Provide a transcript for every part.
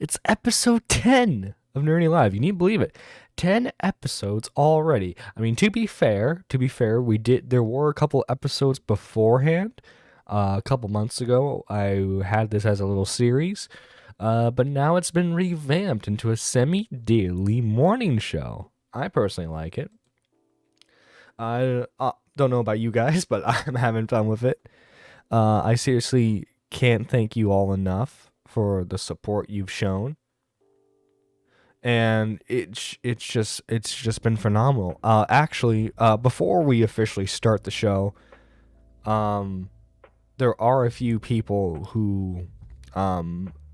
It's episode 10 of Nerdy Live. You need to believe it. 10 episodes already. I mean, to be fair, there were a couple episodes beforehand. A couple months ago, I had this as a little series. But now it's been revamped into a semi-daily morning show. I personally like it. I don't know about you guys, but I'm having fun with it. I seriously can't thank you all enough for the support you've shown, and it's just been phenomenal. Actually, before we officially start the show, um, there are a few people who,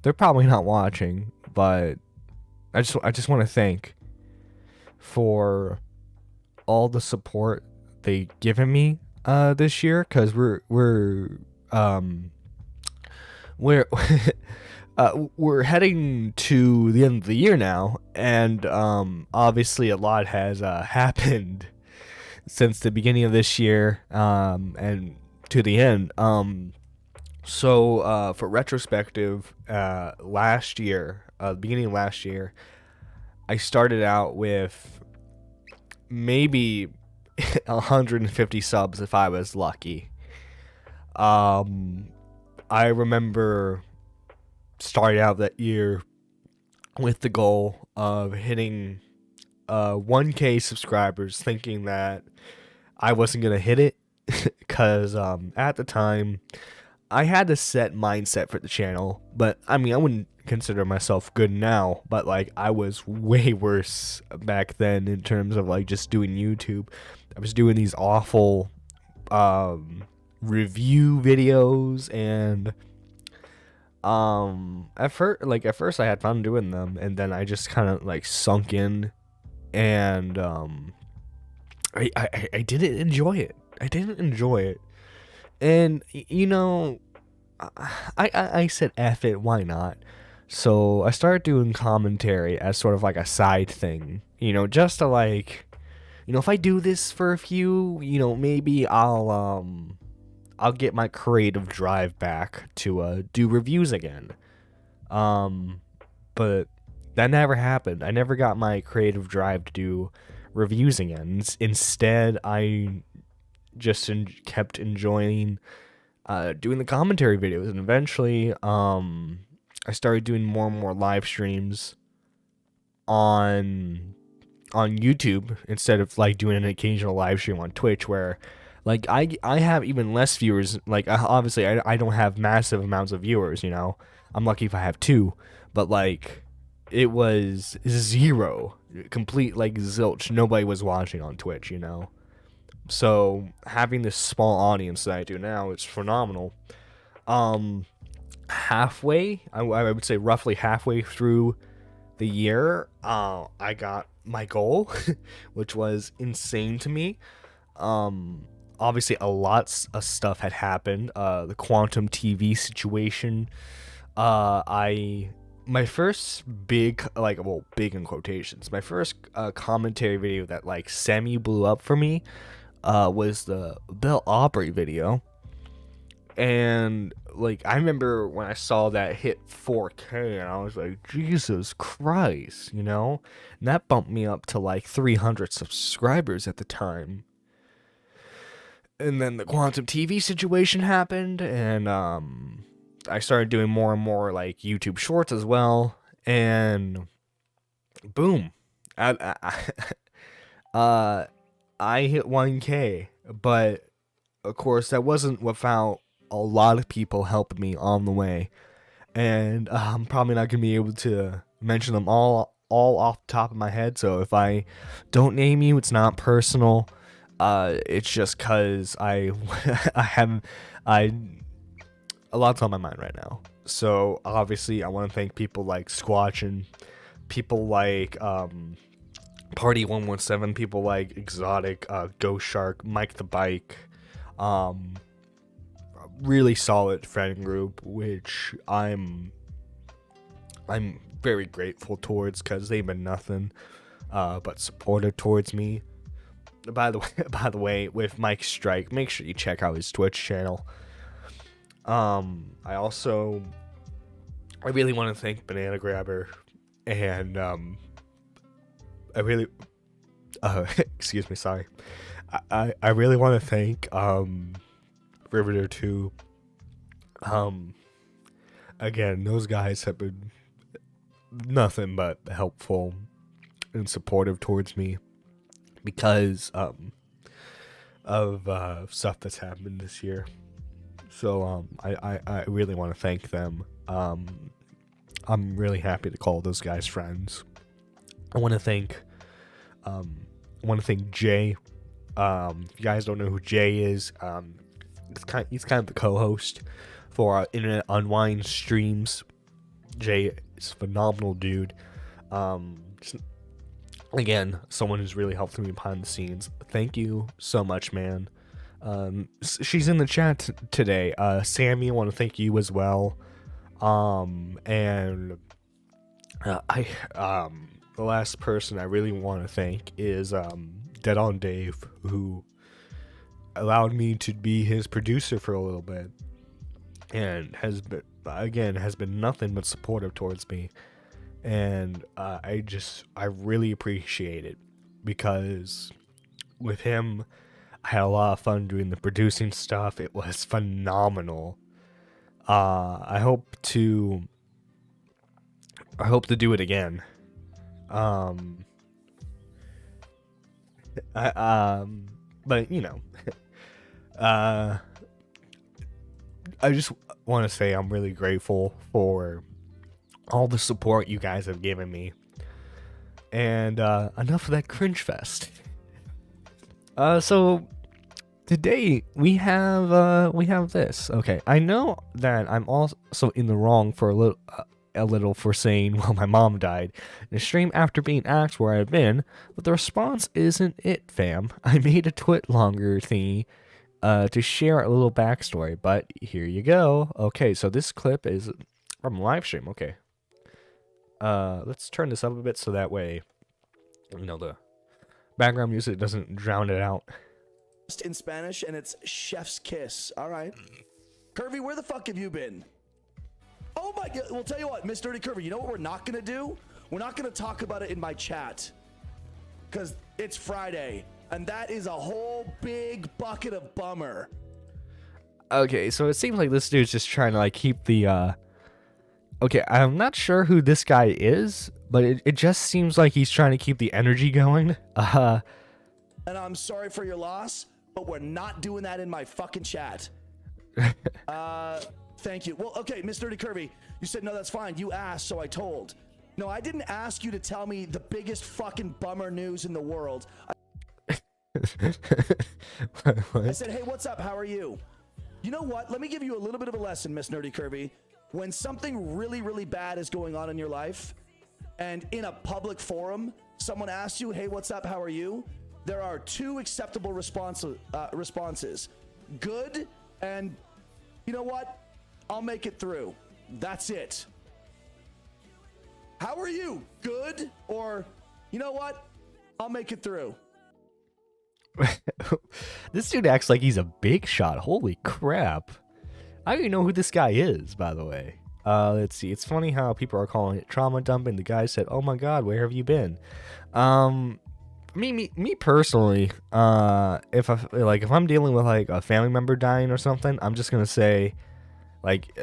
they're probably not watching, but I just want to thank for all the support they given me this year, because um we're we're heading to the end of the year now, and obviously a lot has happened since the beginning of this year, and to the end. So for retrospective, last year, beginning of last year, I started out with maybe 150 subs if I was lucky. Um, I remember starting out that year with the goal of hitting 1K subscribers, thinking that I wasn't gonna hit it because at the time I had a set mindset for the channel. But I mean, I wouldn't consider myself good now, but like I was way worse back then in terms of like just doing YouTube. I was doing these awful review videos, and at first I had fun doing them, and then I just kind of like sunk in, and I didn't enjoy it. I didn't enjoy it. And I said F it, why not? So I started doing commentary as sort of like a side thing, just to like, if I do this for a few, maybe I'll get my creative drive back to do reviews again. Um, but that never happened. I never got my creative drive to do reviews again. Instead, I just kept enjoying doing the commentary videos, and eventually, I started doing more and more live streams on YouTube instead of like doing an occasional live stream on Twitch, where like I have even less viewers. Like obviously I don't have massive amounts of viewers. I'm lucky if I have two, but like it was zero, complete like zilch. Nobody was watching on Twitch. So having this small audience that I do now is phenomenal. Um, I would say roughly halfway through the year, I got my goal, which was insane to me. Obviously, a lot of stuff had happened. The quantum TV situation. I My first big, like, well, big in quotations. My first commentary video that like semi blew up for me was the Bill Aubrey video. And like I remember when I saw that hit 4K, and I was like, Jesus Christ, And that bumped me up to like 300 subscribers at the time. And then the Quantum TV situation happened, and I started doing more and more like YouTube Shorts as well, and boom, uh, I hit 1K. But of course, that wasn't without a lot of people helping me on the way, and I'm probably not gonna be able to mention them all off the top of my head. So if I don't name you, it's not personal. It's just cause I I have I a lot's on my mind right now. So obviously, I want to thank people like Squatch, and people like Party 117, people like Exotic, Ghost Shark, Mike the Bike, um, really solid friend group, which I'm very grateful towards, because they've been nothing but supportive towards me. By the way, with Mike Strike, make sure you check out his Twitch channel. I also I really want to thank Banana Grabber, and I really, excuse me, sorry. I really want to thank Riveter 2. Again, those guys have been nothing but helpful and supportive towards me because of stuff that's happened this year. So I really want to thank them. I'm really happy to call those guys friends. I want to thank Jay. If you guys don't know who Jay is, he's kind of the co-host for our Internet Unwind streams. Jay is a phenomenal dude. Again, someone who's really helped me behind the scenes. Thank you so much, man. She's in the chat today. Sammy, I want to thank you as well. The last person I really want to thank is Dead on Dave, who allowed me to be his producer for a little bit, and has been nothing but supportive towards me. And I really appreciate it, because with him I had a lot of fun doing the producing stuff. It was phenomenal. I hope to do it again. But you know, I just want to say I'm really grateful for all the support you guys have given me. And enough of that cringe fest. So today we have this. Okay, I know that I'm also in the wrong for a little for saying, well, my mom died in a stream after being asked where I've been, but the response isn't it, fam. I made a twit longer thingy to share a little backstory, but here you go. Okay, so this clip is from a live stream. Okay, let's turn this up a bit so that way, you know, the background music doesn't drown it out. In Spanish, and it's chef's kiss. All right, Curvy, where the fuck have you been? Oh my god, well, tell you what, Miss Dirty Curvy, you know what we're not gonna do? We're not gonna talk about it in my chat, because it's Friday, and that is a whole big bucket of bummer. Okay, so it seems like this dude's just trying to like keep the okay, I'm not sure who this guy is, but it just seems like he's trying to keep the energy going. And I'm sorry for your loss, but we're not doing that in my fucking chat. Thank you. Well, okay, Miss Dirty Curvy, you said, no, that's fine. You asked, so I told. No, I didn't ask you to tell me the biggest fucking bummer news in the world. I said, hey, what's up? How are you? You know what? Let me give you a little bit of a lesson, Miss Nerdy Curvy. When something really, really bad is going on in your life, and in a public forum, someone asks you, hey, what's up? How are you? There are two acceptable responses. Good, and you know what? I'll make it through. That's it. How are you? Good, or you know what? I'll make it through. This dude acts like he's a big shot. Holy crap. I don't even know who this guy is, by the way. Let's see. It's funny how people are calling it trauma dumping. The guy said, oh my god, where have you been? Me personally, if I'm dealing with like a family member dying or something, I'm just gonna say, like,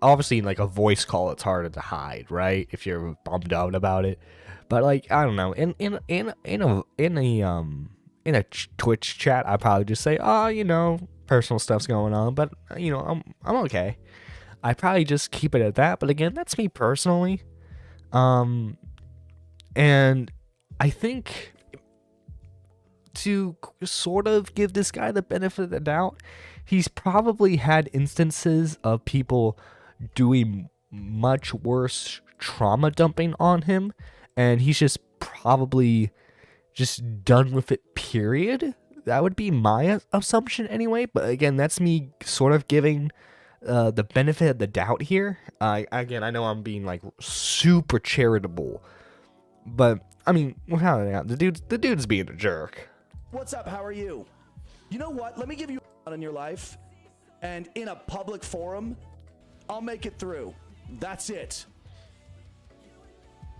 obviously in like a voice call, it's harder to hide, right? If you're bummed out about it, but like, I don't know, in a Twitch chat, I probably just say, oh, you know, personal stuff's going on, but you know, I'm okay. I probably just keep it at that. But again, that's me personally. And I think to sort of give this guy the benefit of the doubt, he's probably had instances of people doing much worse trauma dumping on him, and he's just probably just done with it, period. That would be my assumption anyway, but again, that's me sort of giving the benefit of the doubt here. Again, I know I'm being like super charitable, but I mean, without a doubt, the dude's being a jerk. What's up? How are you? You know what? Let me give you in your life, and in a public forum, I'll make it through. That's it.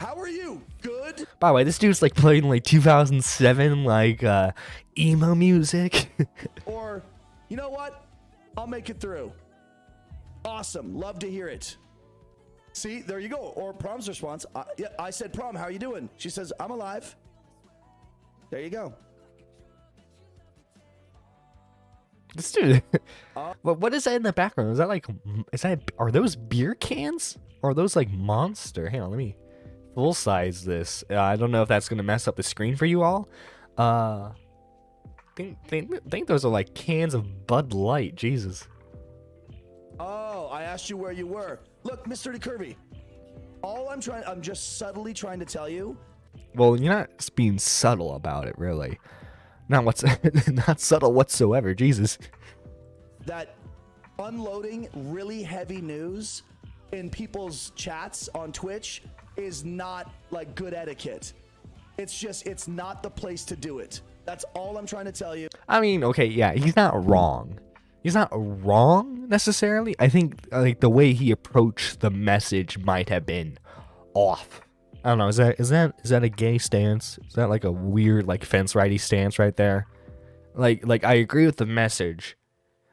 How are you? Good? By the way, this dude's like playing like 2007 like emo music. Or, you know what? I'll make it through. Awesome. Love to hear it. See, there you go. Or Prom's response. Yeah, I said, Prom, how are you doing? She says, I'm alive. There you go. This dude. What is that in the background? Is that like, are those beer cans? Or are those like Monster? Hang on, let me full size this. I don't know if that's gonna mess up the screen for you all. Think those are like cans of Bud Light. Jesus. Oh, I asked you where you were. Look, Mr. Curvy. I'm just subtly trying to tell you. Well, you're not being subtle about it, really. Not subtle whatsoever. Jesus. That unloading really heavy news in people's chats on Twitch is not like good etiquette. It's not the place to do it. That's all I'm trying to tell you. I mean, okay, yeah, he's not wrong. He's not wrong necessarily. I think like the way he approached the message might have been off. I don't know. Is that a gay stance? Is that like a weird like fence righty stance right there? Like I agree with the message,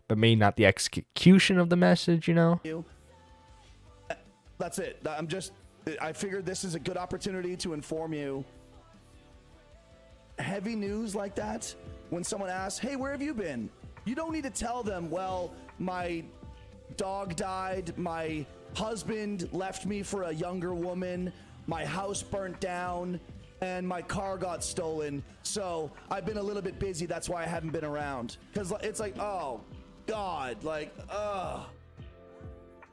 but maybe not the execution of the message. You know. That's it. I figured this is a good opportunity to inform you. Heavy news like that, when someone asks, hey, where have you been? You don't need to tell them, well, my dog died, my husband left me for a younger woman, my house burnt down, and my car got stolen. So I've been a little bit busy. That's why I haven't been around. Because it's like, oh, God, like,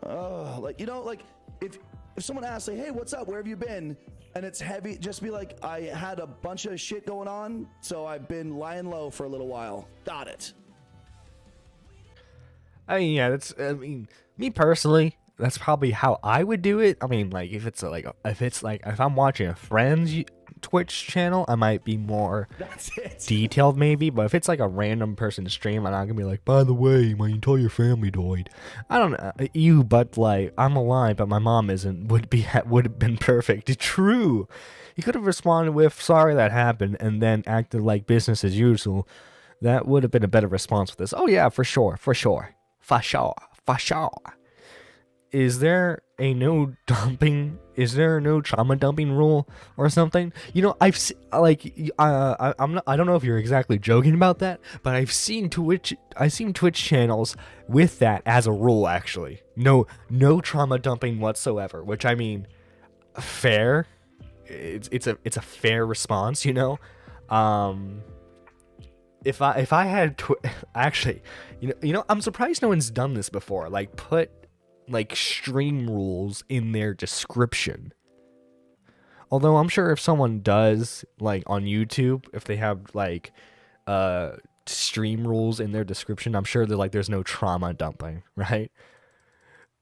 like, you know, like if someone asks, like, hey, what's up? Where have you been? And it's heavy, just be like, I had a bunch of shit going on, so I've been lying low for a little while. Got it. I mean, yeah, me personally, that's probably how I would do it. I mean, like, if I'm watching a friend's Twitch channel, I might be more detailed maybe, but if it's like a random person's stream, I'm not gonna be like, by the way, my entire family died. I don't know, but like, I'm alive, but my mom isn't, would have been perfect. True. He could have responded with, sorry that happened, and then acted like business as usual. That would have been a better response for this. Oh yeah, for sure. Is there a no trauma dumping rule or something? You know, I don't know if you're exactly joking about that, but I've seen Twitch channels with that as a rule actually. No trauma dumping whatsoever, which I mean, fair. It's a fair response, you know. If I had actually, you know, I'm surprised no one's done this before. Like put like stream rules in their description. Although I'm sure if someone does, like on YouTube, if they have like stream rules in their description, I'm sure they're like there's no trauma dumping, right?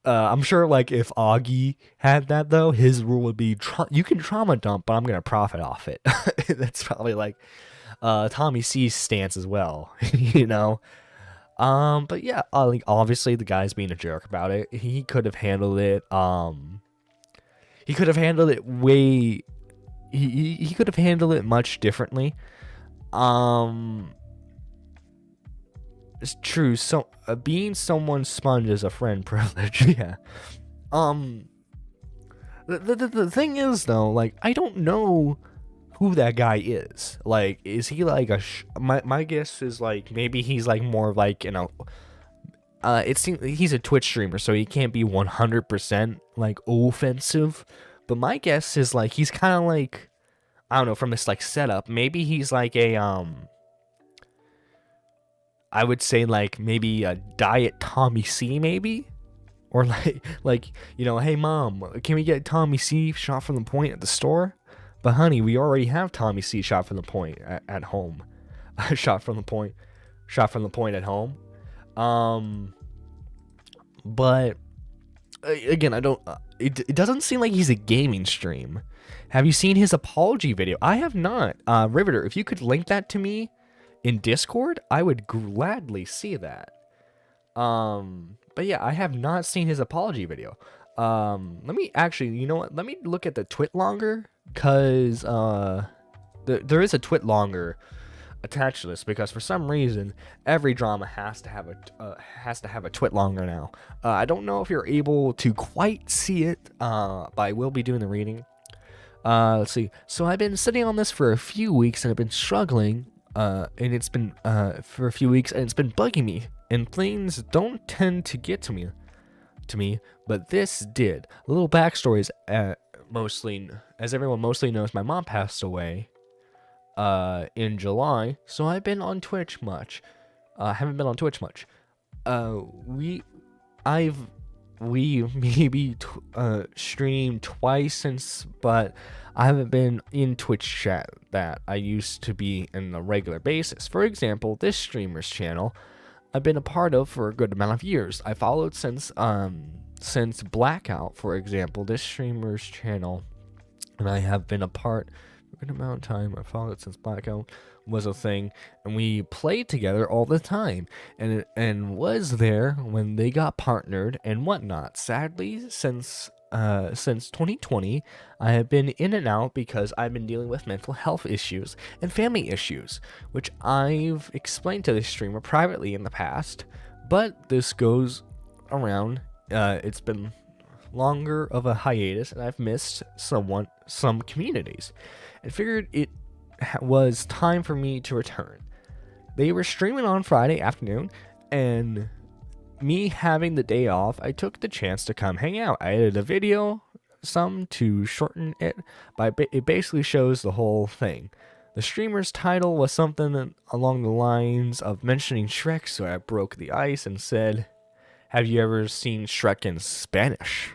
I'm sure like if Augie had that though, his rule would be you can trauma dump, but I'm gonna profit off it. That's probably like Tommy C's stance as well, you know. But yeah, like obviously the guy's being a jerk about it. He could have handled it. He could have handled it he could have handled it much differently. It's true. So being someone's sponge is a friend privilege. Yeah. The thing is though, like I don't know who that guy is. Like, is he like my guess is like maybe he's like more of like, you know, it seems he's a Twitch streamer, so he can't be 100% like offensive. But my guess is like he's kind of like, I don't know, from this like setup, maybe he's like a I would say like maybe a diet Tommy C maybe, or like you know, hey mom, can we get Tommy C shot from the point at the store? But honey, we already have Tommy C shot from the point at home. shot from the point at home. But again, I don't. It doesn't seem like he's a gaming stream. Have you seen his apology video? I have not. Riveter, if you could link that to me in Discord, I would gladly see that. But yeah, I have not seen his apology video. Let me actually, you know what? Let me look at the twit longer, cause there is a twit longer attached to this, because for some reason every drama has to have a twit longer now. I don't know if you're able to quite see it, but I will be doing the reading. Let's see. So I've been sitting on this for a few weeks and I've been struggling. And it's been for a few weeks and it's been bugging me. And things don't tend to get to me, but this did. A little backstory is mostly, as everyone mostly knows, my mom passed away in July, so I've been on Twitch much. Haven't been on Twitch much. We maybe streamed twice since, but I haven't been in Twitch chat that I used to be on a regular basis. For example, this streamer's channel I've been a part of for a good amount of years. I followed since Blackout, for example, this streamer's channel, and I have been a part for a good amount of time. I followed it since Blackout was a thing, and we played together all the time, and was there when they got partnered and whatnot. Sadly, since 2020, I have been in and out because I've been dealing with mental health issues and family issues, which I've explained to this streamer privately in the past, but this goes around. It's been longer of a hiatus, and I've missed some communities, and figured it was time for me to return. They were streaming on Friday afternoon, and me having the day off, I took the chance to come hang out. I edited a video, some to shorten it, but it basically shows the whole thing. The streamer's title was something along the lines of mentioning Shrek, so I broke the ice and said, "Have you ever seen Shrek in Spanish?"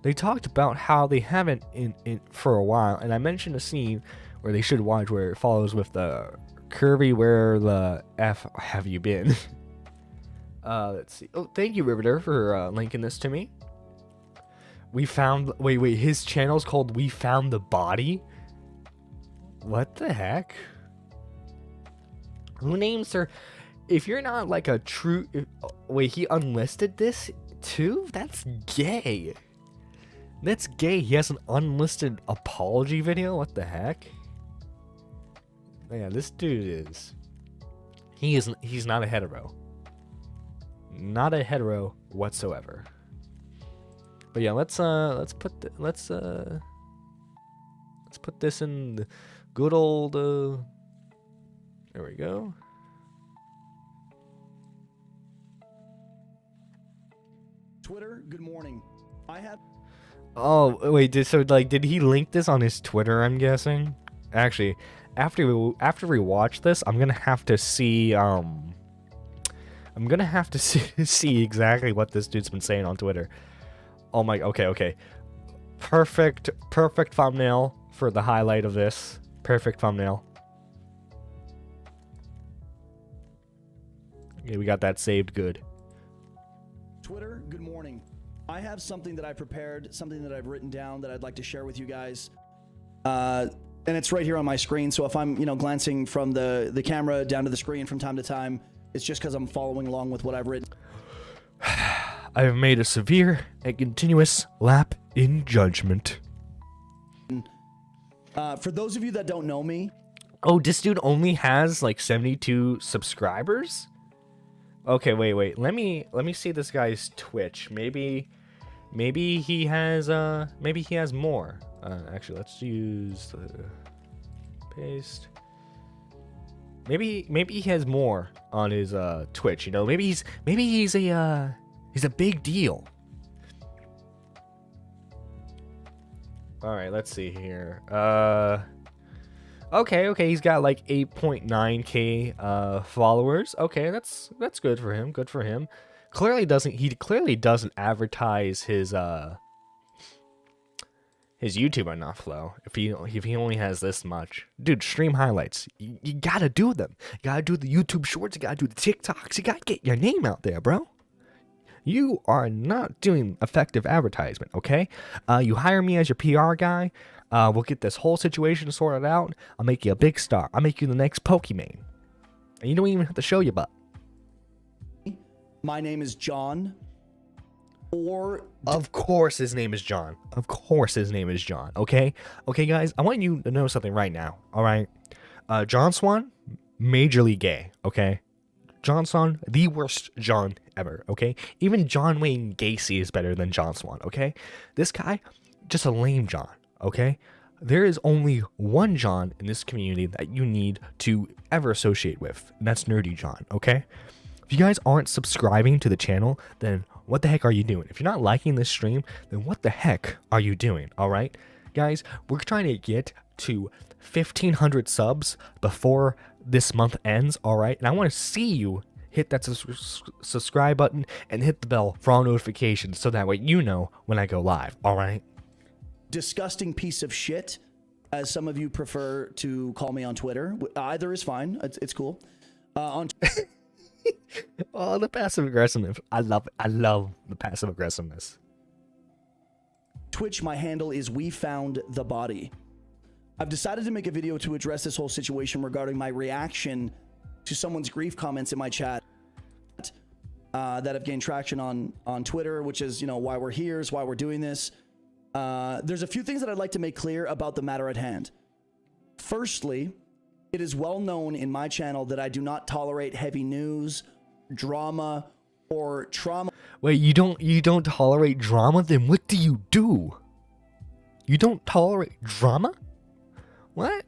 They talked about how they haven't in for a while, and I mentioned a scene where they should watch, where it follows with the Kirby, "Where the F have you been?" Let's see. Oh, thank you, Riveter, for linking this to me. We found... Wait, his channel's called We Found the Body? What the heck? Who names her... If you're not like a true... Wait, he unlisted this too? That's gay. That's gay. He has an unlisted apology video? What the heck? Yeah, this dude is... He's not a hetero. Not a hetero whatsoever. But yeah, let's put this in the good old there we go. Twitter, good morning. I have... Oh, wait, did he link this on his Twitter, I'm guessing? Actually, after we watch this, I'm gonna have to see see exactly what this dude's been saying on Twitter. Oh my, okay. Perfect thumbnail for the highlight of this. Perfect thumbnail. Okay, we got that saved good. Twitter, good morning. I have something that I prepared, something that I've written down that I'd like to share with you guys. And it's right here on my screen, so if I'm, glancing from the camera down to the screen from time to time, it's just because I'm following along with what I've written. I have made a severe and continuous lap in judgment. For those of you that don't know me... Oh, this dude only has like 72 subscribers? Okay, wait. Let me see this guy's Twitch. Maybe he has more. Actually, let's use the paste. Maybe he has more on his Twitch, Maybe he's a big deal. All right, let's see here. Okay, he's got like 8.9k followers. Okay, that's good for him. Good for him. He clearly doesn't advertise his YouTube enough though. If he only has this much, dude, stream highlights. You gotta do them. You gotta do the YouTube shorts. You gotta do the TikToks. You gotta get your name out there, bro. You are not doing effective advertisement, okay? You hire me as your PR guy. We'll get this whole situation sorted out. I'll make you a big star. I'll make you the next Pokemon. And you don't even have to show your butt. My name is John. or Of course his name is John. Of course his name is John, okay? Okay, guys, I want you to know something right now, all right? John Swan, majorly gay, okay? John Swan, the worst John ever, okay? Even John Wayne Gacy is better than John Swan, okay? This guy, just a lame John, okay? There is only one John in this community that you need to ever associate with, and that's Nerdy John, okay? If you guys aren't subscribing to the channel, then what the heck are you doing? If you're not liking this stream, then what the heck are you doing, all right? Guys, we're trying to get to 1,500 subs before this month ends, all right? And I want to see you hit that subscribe button and hit the bell for all notifications so that way you know when I go live, all right? disgusting piece of shit, as some of you prefer to call me on Twitter. Either is fine. It's cool. On Oh, the passive aggressiveness. I love it. I love the passive aggressiveness. Twitch, my handle is We Found the Body. I've decided to make a video to address this whole situation regarding my reaction to someone's grief comments in my chat that have gained traction on Twitter, which is, you know, why we're here, is why we're doing this. There's a few things that I'd like to make clear about the matter at hand. Firstly, it is well known in my channel that I do not tolerate heavy news, drama, or trauma. Wait, you don't tolerate drama? Then what do you do? You don't tolerate drama? What?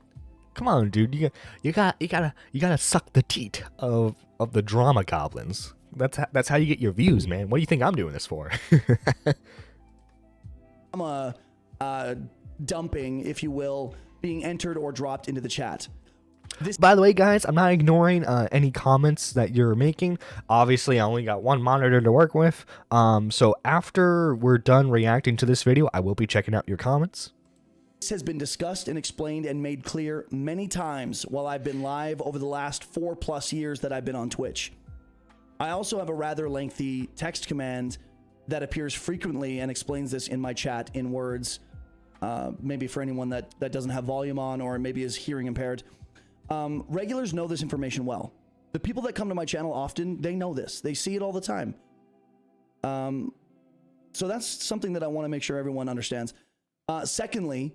Come on, dude. You gotta suck the teat of the drama goblins. That's how you get your views, man. What do you think I'm doing this for? Dumping, if you will, being entered or dropped into the chat. By the way, guys, I'm not ignoring any comments that you're making. Obviously, I only got one monitor to work with. So after we're done reacting to this video, I will be checking out your comments. This has been discussed and explained and made clear many times while I've been live over the last 4+ years that I've been on Twitch. I also have a rather lengthy text command that appears frequently and explains this in my chat in words, maybe for anyone that doesn't have volume on or maybe is hearing impaired. Regulars know this information well. The people that come to my channel often, they know this. They see it all the time. So that's something that I want to make sure everyone understands. Secondly,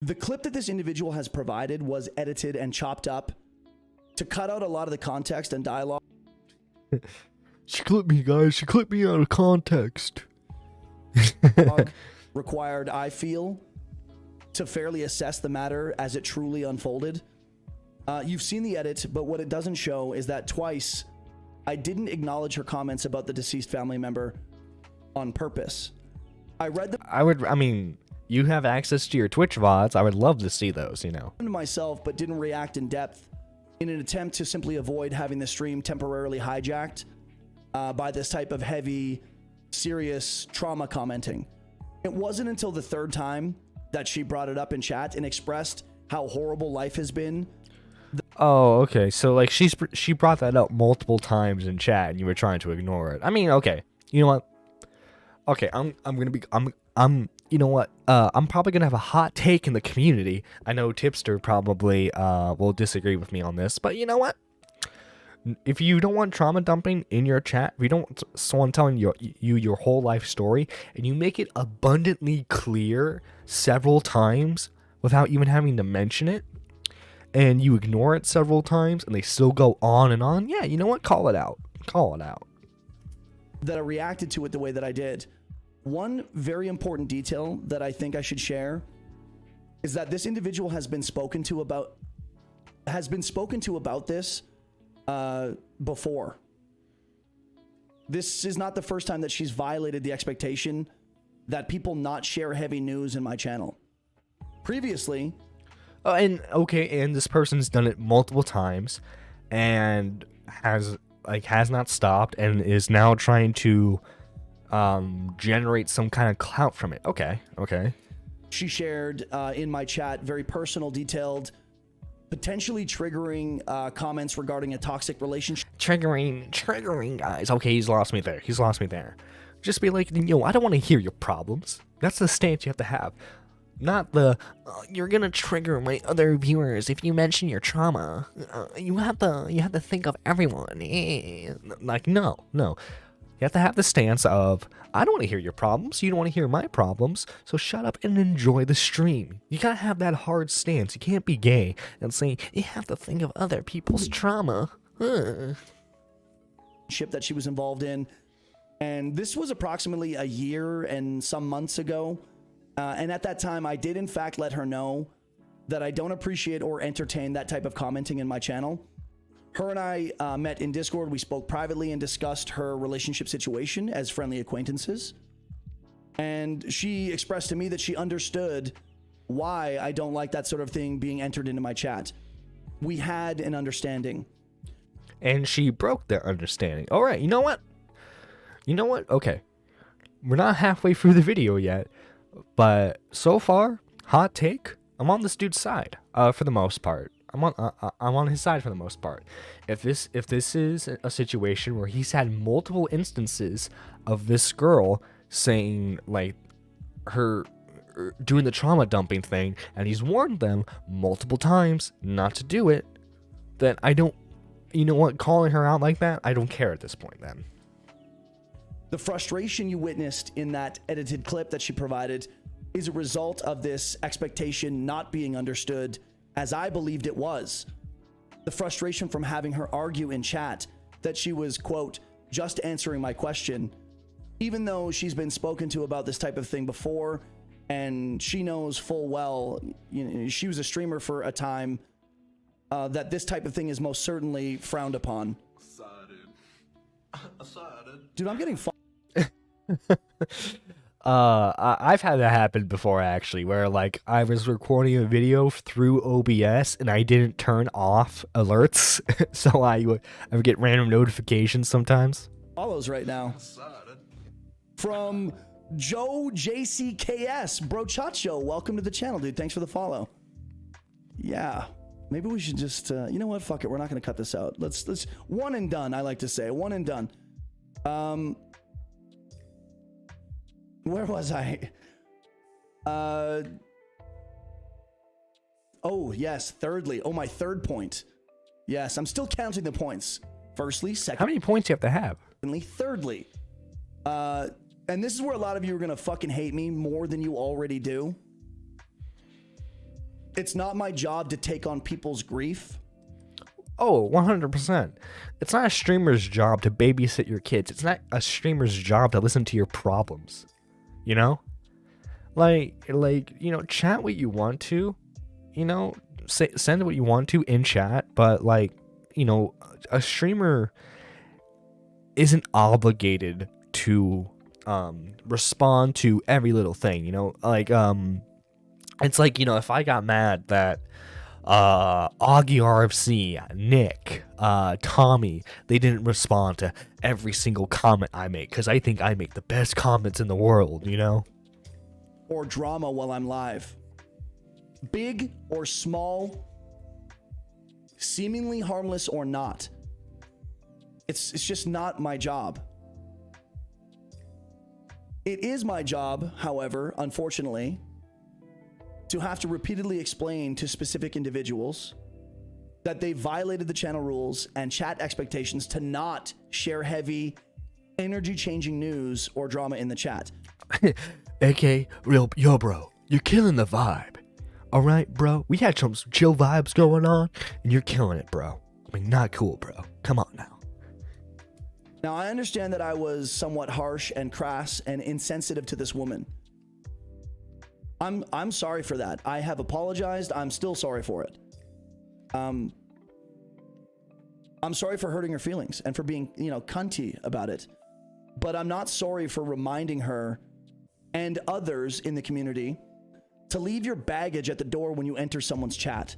the clip that this individual has provided was edited and chopped up to cut out a lot of the context and dialogue. She clipped me, guys. She clipped me out of context. Required, I feel, to fairly assess the matter as it truly unfolded. You've seen the edit, but what it doesn't show is that twice I didn't acknowledge her comments about the deceased family member on purpose. I read them. I mean, you have access to your Twitch VODs. I would love to see those, you know. To myself, but didn't react in depth in an attempt to simply avoid having the stream temporarily hijacked by this type of heavy, serious trauma commenting. It wasn't until the third time that she brought it up in chat and expressed how horrible life has been. Oh, okay. So like she brought that up multiple times in chat, and you were trying to ignore it. I mean, okay. You know what? Okay, you know what? I'm probably gonna have a hot take in the community. I know Tipster probably will disagree with me on this, but you know what? If you don't want trauma dumping in your chat, if you don't want someone telling you your whole life story, and you make it abundantly clear several times without even having to mention it, and you ignore it several times, and they still go on and on, yeah, you know what? Call it out. Call it out. That I reacted to it the way that I did. One very important detail that I think I should share is that this individual has been spoken to about this before. This is not the first time that she's violated the expectation that people not share heavy news in my channel. Previously, and this person's done it multiple times and has not stopped and is now trying to generate some kind of clout from it. Okay. She shared in my chat very personal, detailed, potentially triggering comments regarding a toxic relationship. Triggering, guys. Okay, he's lost me there. Just be like, yo, I don't want to hear your problems. That's the stance you have to have. Not the, you're gonna trigger my other viewers if you mention your trauma. You have to think of everyone. Like, no. You have to have the stance of, I don't want to hear your problems, you don't want to hear my problems, so shut up and enjoy the stream. You gotta have that hard stance. You can't be gay and say, you have to think of other people's trauma. Ship that she was involved in. And this was approximately a year and some months ago. And at that time, I did in fact let her know that I don't appreciate or entertain that type of commenting in my channel. Her and I met in Discord. We spoke privately and discussed her relationship situation as friendly acquaintances. And she expressed to me that she understood why I don't like that sort of thing being entered into my chat. We had an understanding. And she broke their understanding. All right, you know what? You know what? Okay. We're not halfway through the video yet, but so far, hot take, I'm on this dude's side for the most part. I'm on his side for the most part. If this is a situation where he's had multiple instances of this girl saying like her doing the trauma dumping thing, and he's warned them multiple times not to do it, then I don't, you know what, calling her out like that, I don't care at this point then. The frustration you witnessed in that edited clip that she provided is a result of this expectation not being understood as I believed it was. The frustration from having her argue in chat that she was, quote, just answering my question, even though she's been spoken to about this type of thing before, and she knows full well, you know, she was a streamer for a time, that this type of thing is most certainly frowned upon. Dude, I'm getting I've had that happen before actually, where like I was recording a video through OBS and I didn't turn off alerts, so I would get random notifications sometimes. follows right now from Joe JCKS. Bro Chacho, welcome to the channel, dude. Thanks for the follow. Yeah, maybe we should just you know what, fuck it, we're not gonna cut this out. Let's one and done. I like to say one and done. Where was I? Oh yes, thirdly. Oh, my third point. Yes, I'm still counting the points. Firstly, secondly. How many points do you have to have? Thirdly. And this is where a lot of you are gonna fucking hate me more than you already do. It's not my job to take on people's grief. Oh, 100%. It's not a streamer's job to babysit your kids. It's not a streamer's job to listen to your problems. You know? Like, you know, chat what you want to, you know, send what you want to in chat, but like, you know, a streamer isn't obligated to respond to every little thing, you know? Like, it's like, you know, if I got mad that Augie RFC, Nick, Tommy, they didn't respond to every single comment I make because I think I make the best comments in the world, you know? Or drama while I'm live. Big or small, seemingly harmless or not. It's just not my job. It is my job, however, unfortunately, to have to repeatedly explain to specific individuals that they violated the channel rules and chat expectations to not share heavy, energy-changing news or drama in the chat. AK, yo, bro, you're killing the vibe. All right, bro? We had some chill vibes going on, and you're killing it, bro. I mean, not cool, bro. Come on now. Now, I understand that I was somewhat harsh and crass and insensitive to this woman. I'm sorry for that. I have apologized. I'm still sorry for it. I'm sorry for hurting her feelings and for being, you know, cunty about it. But I'm not sorry for reminding her and others in the community to leave your baggage at the door when you enter someone's chat.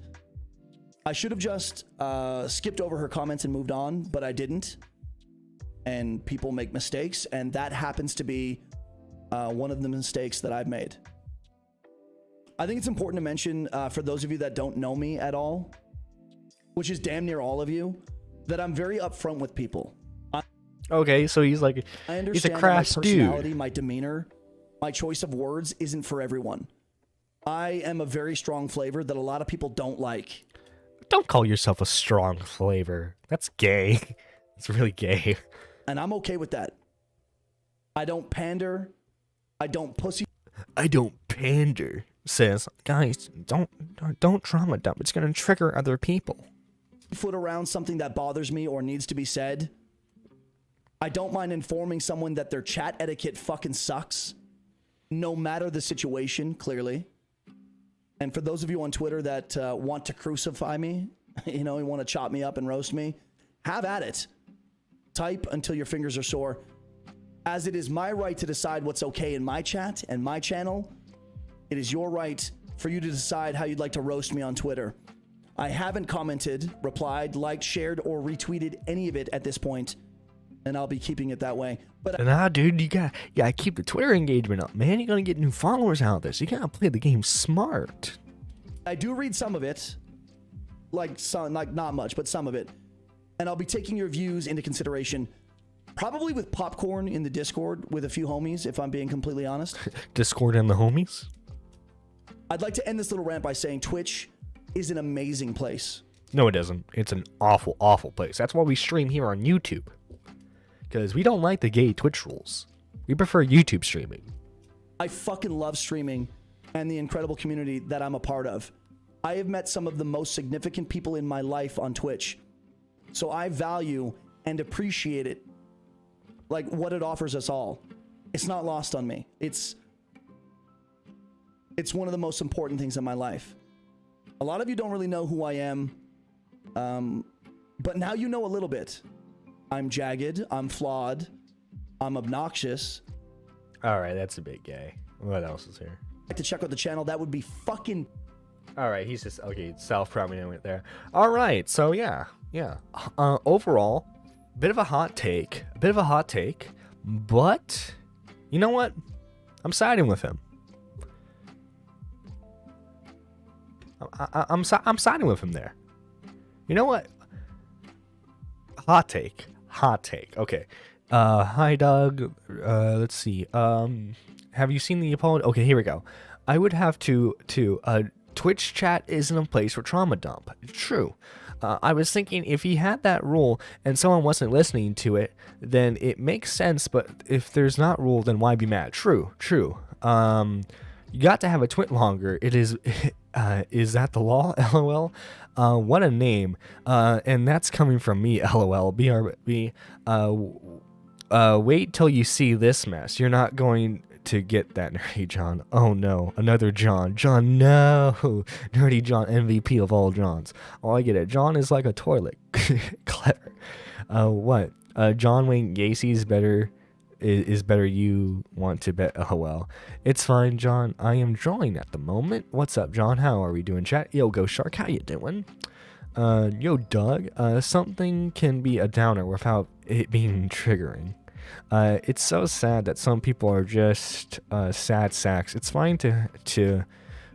I should have just skipped over her comments and moved on, but I didn't. And people make mistakes, and that happens to be one of the mistakes that I've made. I think it's important to mention, for those of you that don't know me at all, which is damn near all of you, that I'm very upfront with people. Okay, so he's like, I understand he's a crass that my personality, dude. my demeanor, my choice of words isn't for everyone. I am a very strong flavor that a lot of people don't like. Don't call yourself a strong flavor. That's gay. It's really gay. And I'm okay with that. I don't pander. I don't pussy. I don't pander. Says, guys, don't trauma dump. It's gonna trigger other people. Foot around something that bothers me or needs to be said. I don't mind informing someone that their chat etiquette fucking sucks, no matter the situation, clearly. And for those of you on Twitter that want to crucify me, you want to chop me up and roast me, have at it. Type until your fingers are sore. As it is my right to decide what's okay in my chat and my channel, it is your right for you to decide how you'd like to roast me on Twitter. I haven't commented, replied, liked, shared, or retweeted any of it at this point, and I'll be keeping it that way. But nah, dude, you gotta keep the Twitter engagement up, man. You're gonna get new followers out there, so you gotta play the game smart. I do read some of it, like not much, but some of it, and I'll be taking your views into consideration. Probably with popcorn in the Discord with a few homies, if I'm being completely honest. Discord and the homies? I'd like to end this little rant by saying Twitch is an amazing place. No, it isn't. It's an awful, awful place. That's why we stream here on YouTube. Because we don't like the gay Twitch rules. We prefer YouTube streaming. I fucking love streaming and the incredible community that I'm a part of. I have met some of the most significant people in my life on Twitch. So I value and appreciate it, like what it offers us all. It's not lost on me. It's one of the most important things in my life. A lot of you don't really know who I am, but now you know a little bit. I'm jagged, I'm flawed, I'm obnoxious. All right, that's a bit gay. What else is here? To check out the channel, that would be fucking... All right, he's just, okay, self-prominent there. All right, so yeah. Overall, bit of a hot take, but you know what? I'm siding with him. I'm siding with him there. You know what? Hot take. Okay. Hi, Doug. Let's see. Have you seen the opponent? Okay, here we go. I would have to Twitch chat isn't a place for trauma dump. True. I was thinking if he had that rule and someone wasn't listening to it, then it makes sense. But if there's not rule, then why be mad? True. You got to have a twit longer. It is. Is that the law? LOL. What a name. And that's coming from me. LOL. BRB. Wait till you see this mess. You're not going to get that, Nerdy John. Oh no, another John. John, no. Nerdy John, MVP of all Johns. Oh, I get it. John is like a toilet. Clever. What? John Wayne Gacy's better. Is better. You want to bet? LOL. It's fine, John. I am drawing at the moment. What's up, John? How are we doing, chat? Yo, Ghost Shark, how you doing? Yo, Doug. Something can be a downer without it being triggering. It's so sad that some people are just sad sacks. It's fine to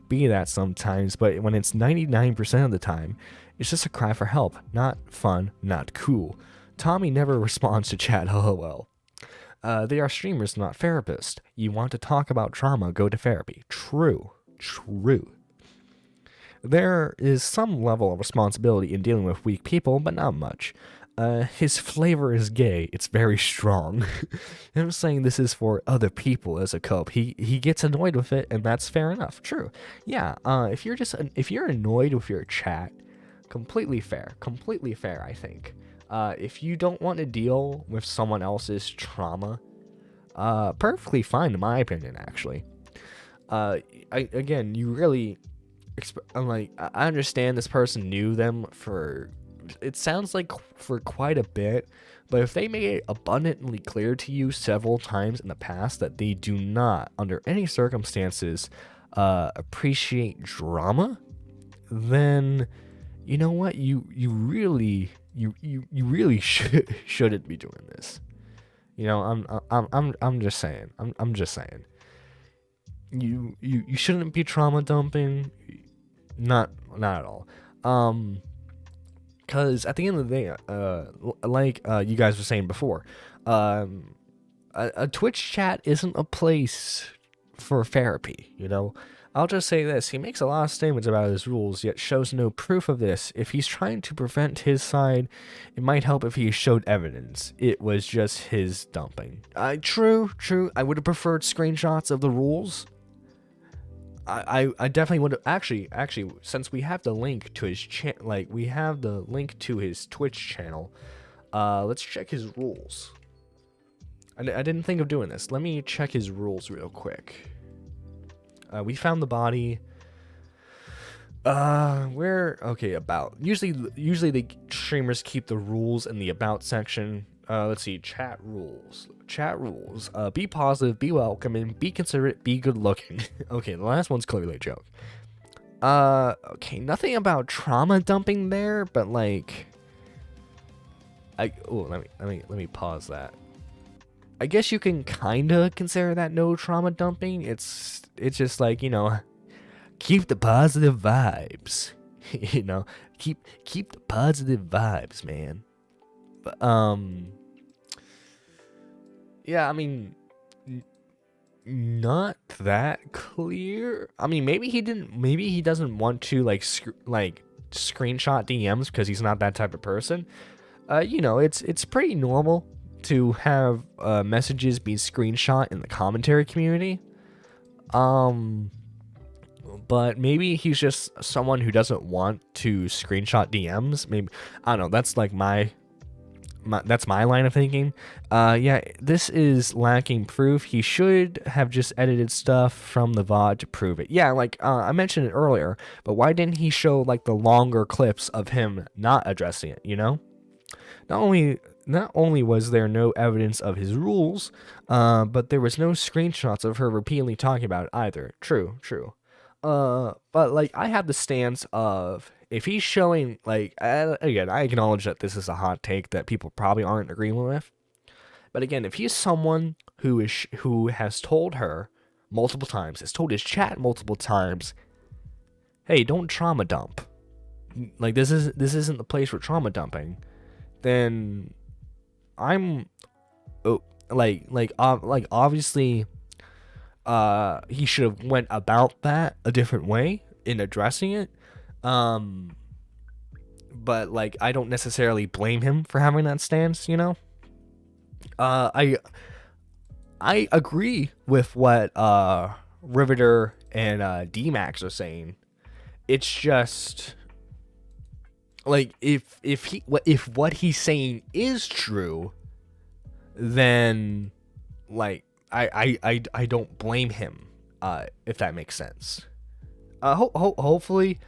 be that sometimes, but when it's 99% of the time, it's just a cry for help. Not fun, not cool. Tommy never responds to chat. LOL. They are streamers, not therapists. You want to talk about trauma, go to therapy. True. There is some level of responsibility in dealing with weak people, but not much. His flavor is gay. It's very strong. I'm saying this is for other people as a cope. He gets annoyed with it, and that's fair enough. True. Yeah. If you're annoyed with your chat, completely fair. I think. If you don't want to deal with someone else's trauma, perfectly fine in my opinion. Actually, you really. I understand this person knew them for. It sounds like for quite a bit, but if they made it abundantly clear to you several times in the past that they do not, under any circumstances, appreciate drama, then you know what? You really shouldn't be doing this. You know, I'm just saying. I'm just saying. You shouldn't be trauma dumping. Not at all. Because at the end of the day, like you guys were saying before, a Twitch chat isn't a place for therapy, you know? I'll just say this. He makes a lot of statements about his rules, yet shows no proof of this. If he's trying to prevent his side, it might help if he showed evidence. It was just his dumping. True. I would have preferred screenshots of the rules. I definitely would have. Actually, since we have the link to his we have the link to his Twitch channel, let's check his rules. I didn't think of doing this. Let me check his rules real quick. We found the body. Okay, about. Usually the streamers keep the rules in the about section. Let's see, chat rules. Be positive, be welcoming, be considerate, be good looking. Okay, the last one's clearly a joke. Okay, nothing about trauma dumping there, but like, let me pause that. I guess you can kind of consider that no trauma dumping. It's just like, keep the positive vibes. Keep the positive vibes, man. But yeah, I mean, not that clear. I mean, maybe he doesn't want to screenshot DMs because he's not that type of person. It's pretty normal to have messages be screenshot in the commentary community. But maybe he's just someone who doesn't want to screenshot DMs. Maybe, I don't know, that's like that's my line of thinking. Yeah, this is lacking proof. He should have just edited stuff from the VOD to prove it. Yeah, I mentioned it earlier, but why didn't he show the longer clips of him not addressing it, Not only was there no evidence of his rules, but there was no screenshots of her repeatedly talking about it either. True. But I have the stance of, if he's showing, again, I acknowledge that this is a hot take that people probably aren't agreeing with. But again, if he's someone who has told her multiple times, has told his chat multiple times, hey, don't trauma dump. This isn't the place for trauma dumping. Then I'm obviously he should have went about that a different way in addressing it. But I don't necessarily blame him for having that stance, I agree with what Riveter and D-Max are saying. It's just if what he's saying is true, then I don't blame him, if that makes sense. Hopefully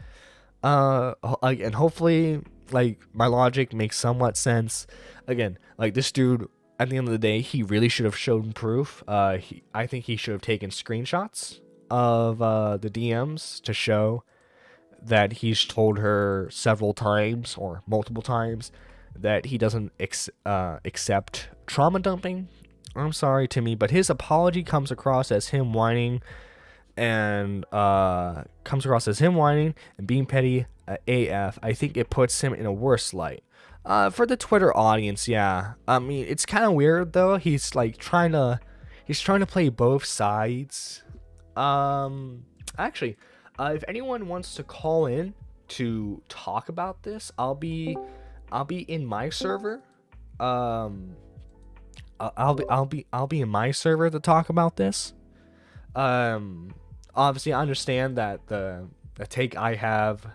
my logic makes somewhat sense. Again, this dude, at the end of the day, he really should have shown proof. I think he should have taken screenshots of the DMs to show that he's told her several times or multiple times that he doesn't accept trauma dumping. I'm sorry, Timmy, but his apology comes across as him whining and being petty AF. I think it puts him in a worse light. For the Twitter audience, yeah. I mean, it's kind of weird though. He's trying to play both sides. Actually, if anyone wants to call in to talk about this, I'll be in my server. I'll be in my server to talk about this. Obviously I understand that the take I have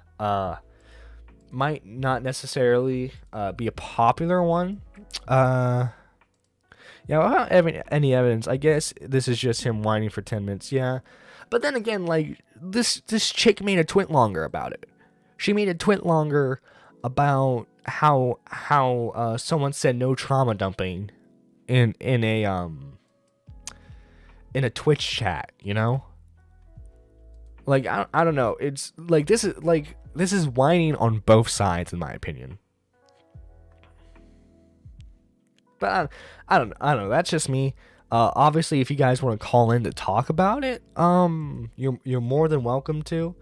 might not necessarily be a popular one. Yeah, without any evidence, I guess this is just him whining for 10 minutes. Yeah. But then again, this chick made a twit longer about it. She made a twit longer about how someone said no trauma dumping in a Twitch chat, I don't know. It's this is whining on both sides, in my opinion. But I don't know. That's just me. Obviously, if you guys want to call in to talk about it, you're more than welcome to.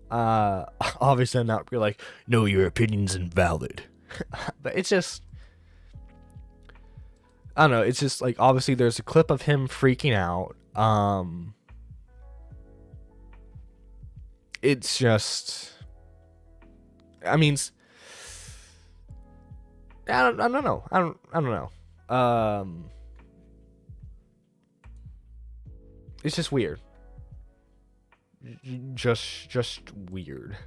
Obviously, I'm not really no, your opinion's invalid. But it's just, I don't know. It's just obviously there's a clip of him freaking out. it's just, I mean, I don't know. I don't know. It's just weird. Just weird.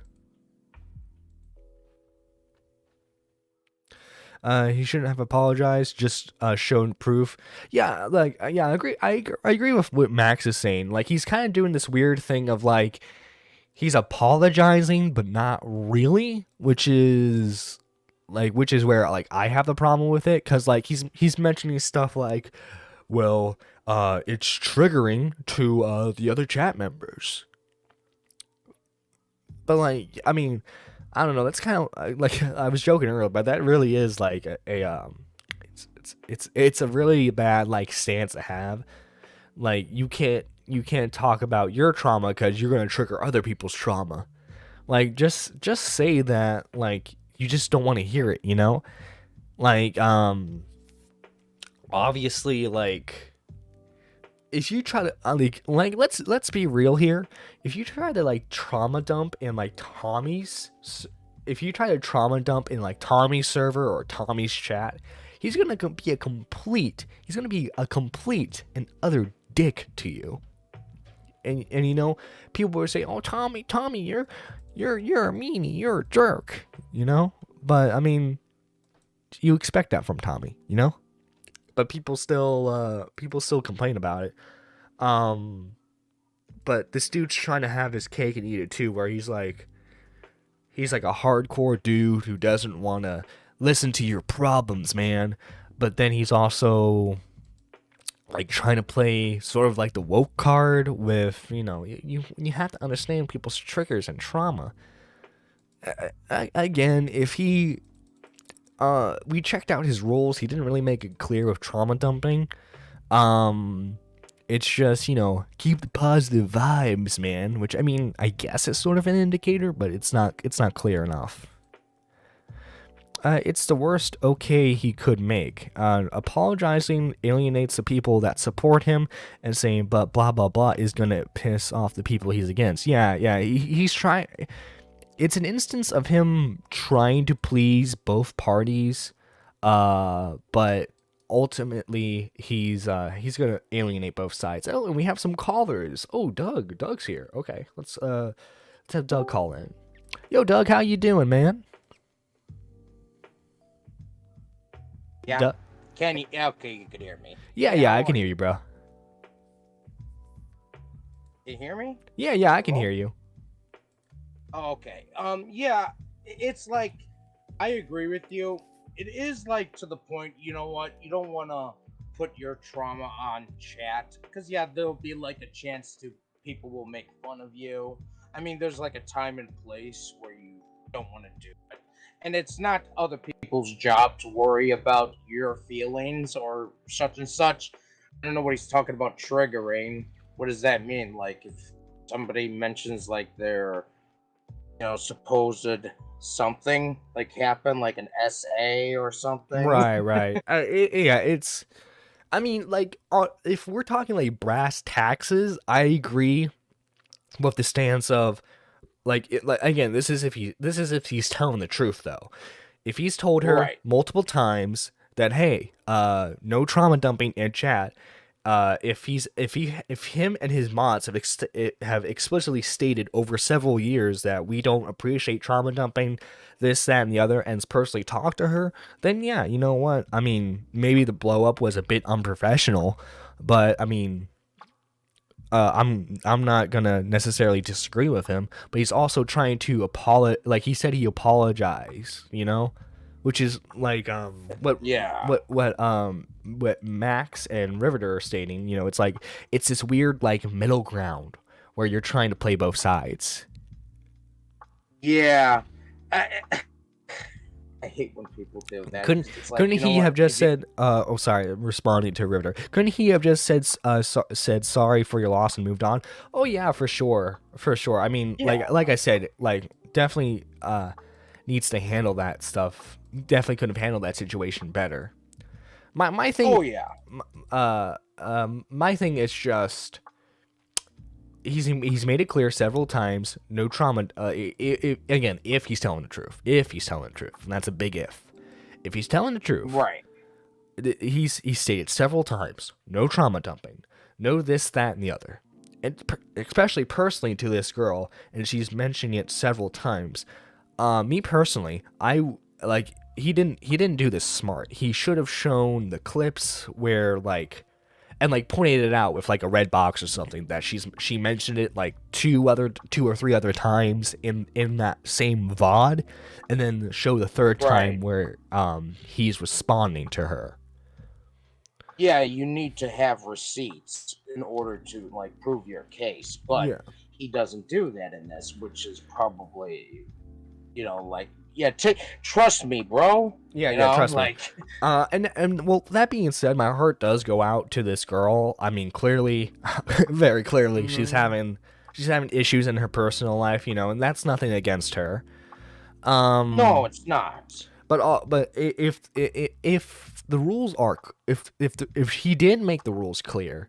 He shouldn't have apologized. Just shown proof. Yeah, like yeah, I agree. I agree with what Max is saying. Like he's kind of doing this weird thing of like he's apologizing, but not really, which is where like I have the problem with it, because like he's mentioning stuff like, well, it's triggering to the other chat members. But like, I mean, I don't know. That's kind of like I was joking earlier, but that really is like it's a really bad like stance to have. Like you can't talk about your trauma because you're gonna trigger other people's trauma. Like just say that like you just don't want to hear it, you know? Like obviously like if you try to like let's be real here. If you try to like trauma dump in like if you try to trauma dump in like Tommy's server or Tommy's chat, he's gonna be a complete and utter dick to you. And you know, people will say, "Oh, Tommy, you're a meanie, you're a jerk," you know. But I mean, you expect that from Tommy, you know. But people still complain about it. But this dude's trying to have his cake and eat it too, where he's like a hardcore dude who doesn't want to listen to your problems, man. But then he's also like trying to play sort of like the woke card with, you know, you have to understand people's triggers and trauma. Again, if he we checked out his rules, he didn't really make it clear with trauma dumping. It's just, you know, keep the positive vibes, man, which I mean, I guess it's sort of an indicator, but it's not clear enough. It's the worst okay he could make. Apologizing alienates the people that support him, and saying but blah blah blah is gonna piss off the people he's against. Yeah, he's trying. It's an instance of him trying to please both parties, but ultimately he's gonna alienate both sides. Oh, and we have some callers. Oh, Doug's here. Okay, let's have Doug call in. Yo, Doug, how you doing, man? Yeah. Can you? Okay, you can hear me. Yeah, I can hear you, bro. You hear me? Yeah, I can hear you. Oh, okay. Yeah, it's like I agree with you. It is like to the point. You know what? You don't want to put your trauma on chat because yeah, there'll be like a chance to people will make fun of you. I mean, there's like a time and place where you don't want to do it. And it's not other people's job to worry about your feelings or such and such. I don't know what he's talking about triggering. What does that mean? Like if somebody mentions like their, you know, supposed something like happened, like an SA or something. Right. Yeah, it's. I mean, like, if we're talking like brass taxes, I agree with the stance of. Like again, this is if he's telling the truth though. If he's told her multiple times that hey, no trauma dumping in chat, if him and his mods have explicitly stated over several years that we don't appreciate trauma dumping, this, that, and the other, and personally talked to her, then yeah, you know what? I mean, maybe the blow up was a bit unprofessional, but I mean. I'm not gonna necessarily disagree with him, but he's also trying to like he said he apologized, you know, which is like what Max and Riveter are stating, you know, it's like it's this weird like middle ground where you're trying to play both sides. Yeah. I hate when people do that. Couldn't he have just said? Responding to Riveter, couldn't he have just said said sorry for your loss and moved on? Oh yeah, for sure. I mean, yeah. like I said, like definitely needs to handle that stuff. Definitely could have handled that situation better. My thing. Oh yeah. My thing is just he's made it clear several times. No trauma. Again, if he's telling the truth, and that's a big if. If he's telling the truth, Right. He's stated several times, no trauma dumping, no this, that, and the other, and especially personally to this girl, and she's mentioning it several times. Me personally, he didn't do this smart. He should have shown the clips where and pointed it out with like a red box or something that she mentioned it like two or three other times in that same VOD, and then show the third time where he's responding to her. Yeah, you need to have receipts in order to like prove your case, but he doesn't do that in this, which is probably, trust me, bro. Trust me. And well, that being said, my heart does go out to this girl. I mean, clearly, very clearly, she's having issues in her personal life, and that's nothing against her. No, it's not. But if the rules are if he didn't make the rules clear,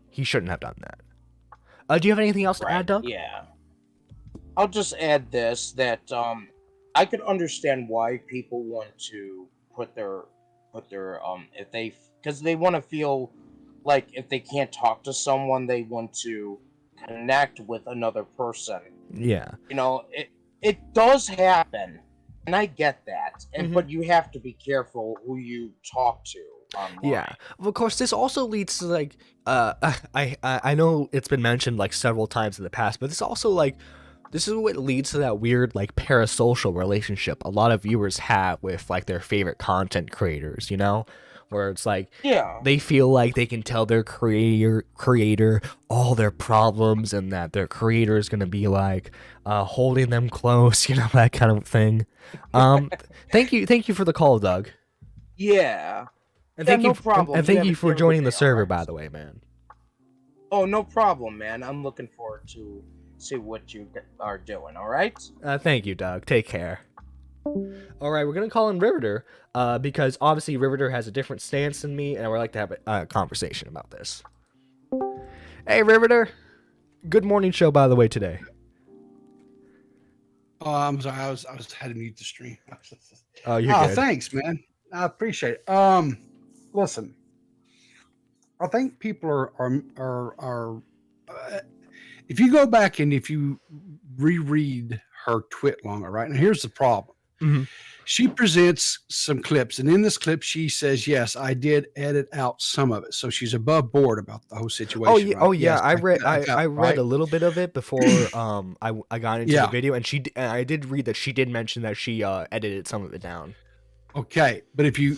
he shouldn't have done that. Do you have anything else to add, Doug? Yeah. I'll just add this, that I could understand why people want to put their because they want to feel like if they can't talk to someone, they want to connect with another person. Yeah. It does happen, and I get that. But you have to be careful who you talk to online. Yeah. Of course, this also leads to like I know it's been mentioned like several times in the past, but this also this is what leads to that weird like parasocial relationship a lot of viewers have with like their favorite content creators, where it's like they feel like they can tell their creator all their problems, and that their creator is going to be like holding them close, that kind of thing. Thank you for the call, Doug. Yeah. And thank no you problem. And thank you for joining the server, by the way, man. Oh, no problem, man. I'm looking forward to see what you are doing, all right? Thank you, Doug. Take care. All right, we're going to call in Riveter because obviously Riveter has a different stance than me, and I would like to have a conversation about this. Hey, Riveter. Good morning show, by the way, today. Oh, I'm sorry. I was had to mute the stream. Oh, you're good. Thanks, man. I appreciate it. Listen, I think people are if you go back and if you reread her twit longer, right? And here's the problem. Mm-hmm. She presents some clips, and in this clip, she says, "Yes, I did edit out some of it." So she's above board about the whole situation. Oh yeah, right? Yes, I read right? a little bit of it before I got into the video, and I did read that she did mention that she edited some of it down. Okay, but if you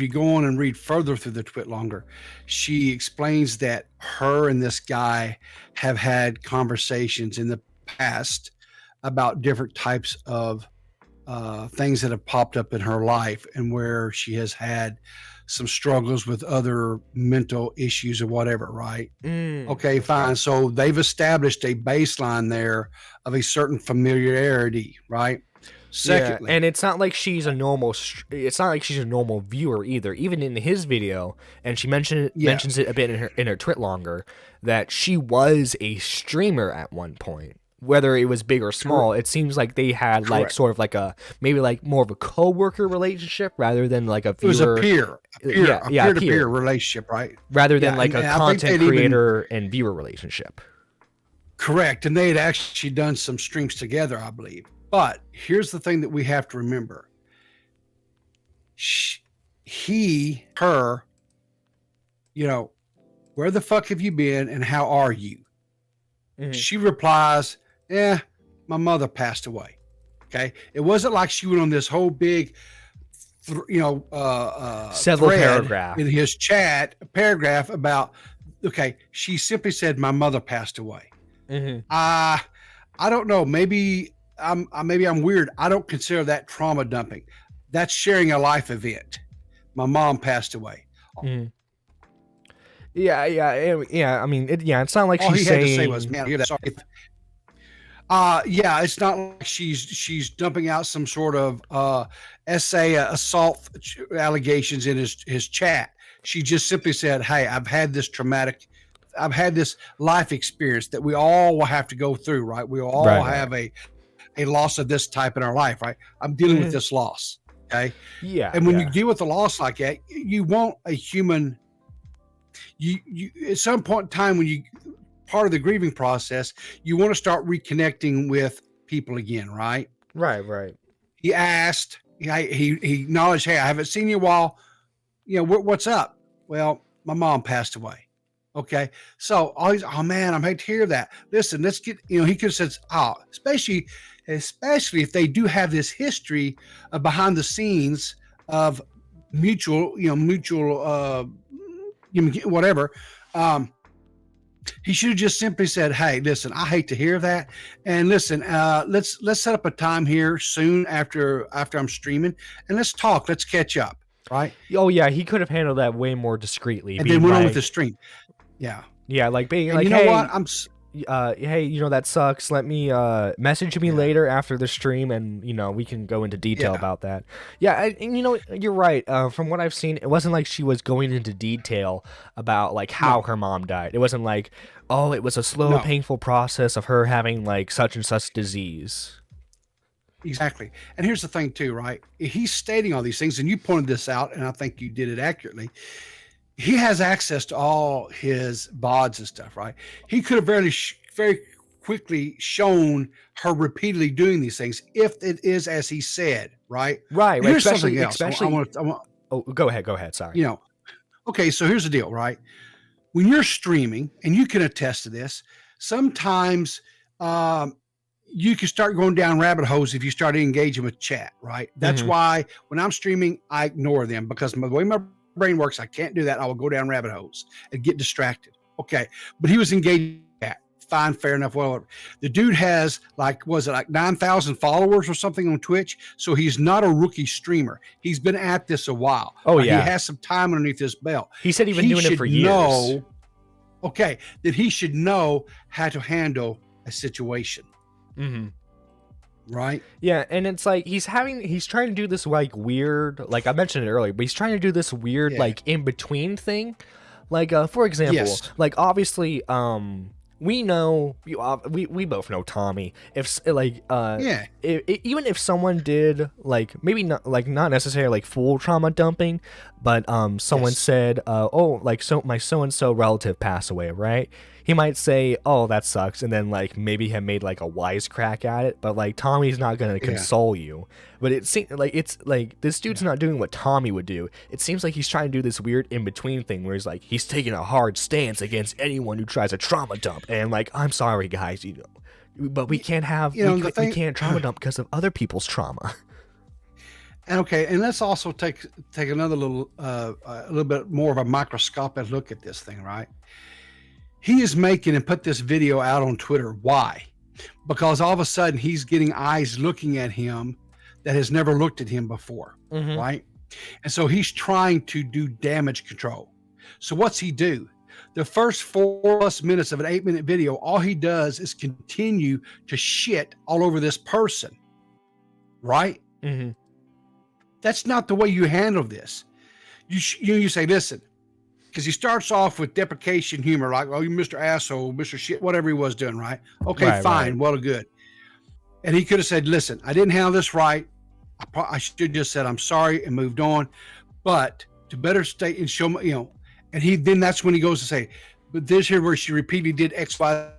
go on and read further through the twit longer, she explains that her and this guy have had conversations in the past about different types of things that have popped up in her life, and where she has had some struggles with other mental issues or whatever, right? Okay, fine. So they've established a baseline there of a certain familiarity, right? Secondly, and it's not like she's a normal viewer either. Even in his video, and she mentions it a bit in her twit longer, that she was a streamer at one point. Whether it was big or small, it seems like they had like sort of like maybe more of a co-worker relationship rather than like a viewer. It was a peer-to-peer relationship, right? Rather than like a content creator and viewer relationship. Correct, and they had actually done some streams together, I believe. But here's the thing that we have to remember. Her, where the fuck have you been and how are you? Mm-hmm. She replies, my mother passed away. Okay. It wasn't like she went on this whole big, several paragraph in his chat, a paragraph about, she simply said, my mother passed away. Mm-hmm. I don't know. Maybe I'm weird. I don't consider that trauma dumping. That's sharing a life event. My mom passed away. Mm-hmm. Yeah. I mean, it's not like all she's he had saying. to say was, "Man, sorry." It's not like she's dumping out some sort of essay assault allegations in his chat. She just simply said, "Hey, I've had this traumatic I've had this life experience that we all will have to go through, right? We all Right, have a loss of this type in our life, right? I'm dealing with this loss. Okay. Yeah. And when you deal with a loss like that, you want a human, you at some point in time when you part of the grieving process, you want to start reconnecting with people again, right? Right. He asked, he acknowledged, hey, I haven't seen you in a while. You know, what's up? Well, my mom passed away. Okay. So always, oh man, I'm hate to hear that. Listen, let's get, he could have said, oh, especially if they do have this history of behind the scenes of mutual, whatever. He should have just simply said, hey, listen, I hate to hear that. And listen, let's set up a time here soon after I'm streaming and let's talk. Let's catch up. Right. Oh yeah, he could have handled that way more discreetly. And then went on with the stream. Yeah. Yeah, like being and like, you know hey, what? Hey, that sucks. Let me message me later after the stream, and we can go into detail about that. Yeah, and you're right. From what I've seen, it wasn't like she was going into detail about like how her mom died. It wasn't like, oh, it was a slow, painful process of her having like such and such disease. Exactly. And here's the thing too, right? He's stating all these things, and you pointed this out, and I think you did it accurately. He has access to all his VODs and stuff, right? He could have very quickly shown her repeatedly doing these things if it is as he said, right? Right. Here's something else. Especially. Oh, go ahead. Sorry. Okay. So here's the deal, right? When you're streaming, and you can attest to this, sometimes you can start going down rabbit holes if you start engaging with chat, right? That's why when I'm streaming, I ignore them because the way my brain works, I can't do that. I will go down rabbit holes and get distracted. Okay. But he was engaged. Fine, fair enough. Well, the dude has was it 9,000 followers or something on Twitch? So he's not a rookie streamer. He's been at this a while. Oh, yeah. He has some time underneath his belt. He said he's been doing it for years. That he should know how to handle a situation. Right. Yeah, and it's like he's trying to do this like weird, like I mentioned it earlier, but he's trying to do this weird like in between thing. Like for example, like obviously we know we both know Tommy. If even if someone did like maybe not necessarily like full trauma dumping, but someone said my so and so relative passed away, right? He might say, oh, that sucks, and then like maybe have made like a wisecrack at it, but like Tommy's not gonna console you. But it seems like it's like this dude's not doing what Tommy would do. It seems like he's trying to do this weird in between thing where he's taking a hard stance against anyone who tries a trauma dump, and like, I'm sorry guys, but we can't have we can't trauma dump because of other people's trauma. And and let's also take another little a little bit more of a microscopic look at this thing, right? He is making and put this video out on Twitter. Why? Because all of a sudden he's getting eyes looking at him that has never looked at him before, right? And so he's trying to do damage control. So what's he do? The first 4+ minutes of an 8-minute video, all he does is continue to shit all over this person, right? That's not the way you handle this. You say, listen, because he starts off with deprecation humor, like, oh, you Mr. Asshole, Mr. Shit, whatever he was doing, right? Okay, fine, well, good. And he could have said, listen, I didn't handle this right. I should have just said, I'm sorry, and moved on. But to better state and show, and then that's when he goes to say, but this here where she repeatedly did X, Y,